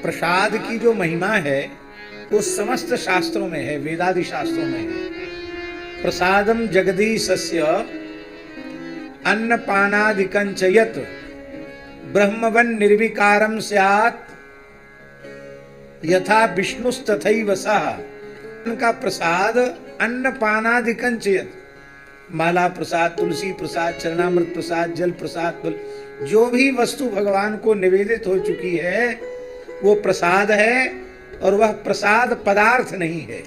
प्रसाद की जो महिमा है वो समस्त शास्त्रों में है, वेदादि शास्त्रों में है। प्रसादम जगदीशस्य अन्नपानादिकंच यत् ब्रह्मवन निर्विकारम स्यात् यथा विष्णुस्तथैव सः। उनका प्रसाद अन्नपानादिकंच यत्, माला प्रसाद, तुलसी प्रसाद, चरणामृत प्रसाद, जल प्रसाद, जो भी वस्तु भगवान को निवेदित हो चुकी है वो प्रसाद है, और वह प्रसाद पदार्थ नहीं है।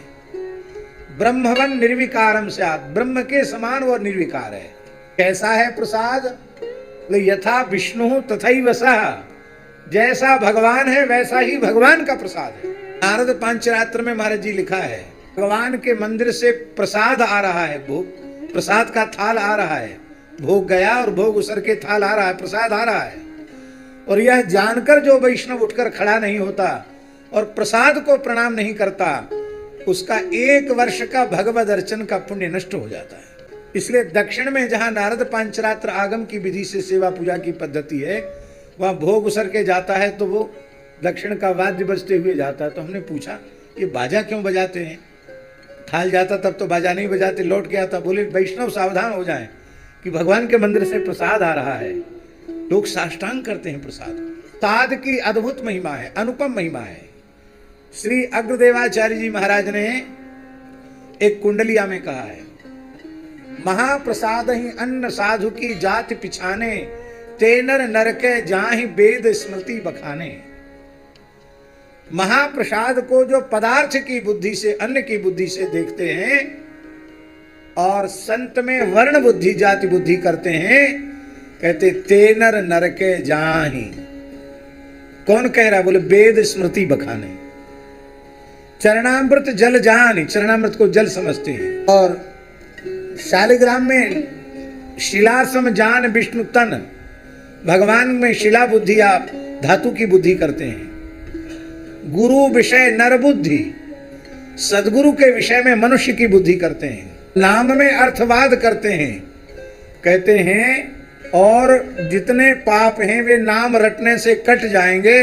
ब्रह्मवन निर्विकारम स्यात्, ब्रह्म के समान वो निर्विकार है। कैसा है प्रसाद? यथा विष्णु तथैव सः, जैसा भगवान है वैसा ही भगवान का प्रसाद है। नारद पांचरात्र में महाराज जी लिखा है, भगवान के मंदिर से प्रसाद आ रहा है, भोग प्रसाद का थाल आ रहा है, भोग गया और भोग उसर के थाल आ रहा है, प्रसाद आ रहा है। और यह जानकर जो वैष्णव उठकर खड़ा नहीं होता और प्रसाद को प्रणाम नहीं करता, उसका 1 वर्ष का भगवद अर्चन का पुण्य नष्ट हो जाता है। इसलिए दक्षिण में जहां नारद पांचरात्र आगम की विधि से सेवा पूजा की पद्धति है, वहां भोग उसर के जाता है तो वो दक्षिण का वाद्य बजते हुए जाता है। तो हमने पूछा ये बाजा क्यों बजाते हैं? थाल जाता तब तो बाजा नहीं बजाते, लौट के आता। बोले वैष्णव सावधान हो जाएं कि भगवान के मंदिर से प्रसाद आ रहा है। लोग साष्टांग करते हैं प्रसाद। प्रसाद की अद्भुत महिमा है, अनुपम महिमा है। श्री अग्रदेवाचार्य जी महाराज ने एक कुंडलिया में कहा है, महाप्रसाद ही अन्न साधु की जाति पिछाने, तेनर नरके जाहि वेद स्मृति बखाने। महाप्रसाद को जो पदार्थ की बुद्धि से, अन्न की बुद्धि से देखते हैं और संत में वर्ण बुद्धि, जाति बुद्धि करते हैं, कहते तेनर नरके जाहि। कौन कह रहा? बोले वेद स्मृति बखाने। चरणामृत जल जानि, चरणामृत को जल समझते हैं। और शालिग्राम में शिलासम जान विष्णु तन, भगवान में शिला बुद्धि आप धातु की बुद्धि करते हैं। गुरु विषय नर बुद्धि, सदगुरु के विषय में मनुष्य की बुद्धि करते हैं। नाम में अर्थवाद करते हैं, कहते हैं और जितने पाप हैं वे नाम रटने से कट जाएंगे,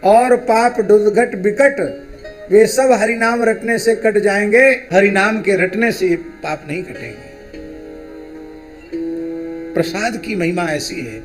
और पाप दुर्घट विकट वे सब हरिनाम रटने से कट जाएंगे। हरिनाम के रटने से पाप नहीं कटेंगे। प्रसाद की महिमा ऐसी है।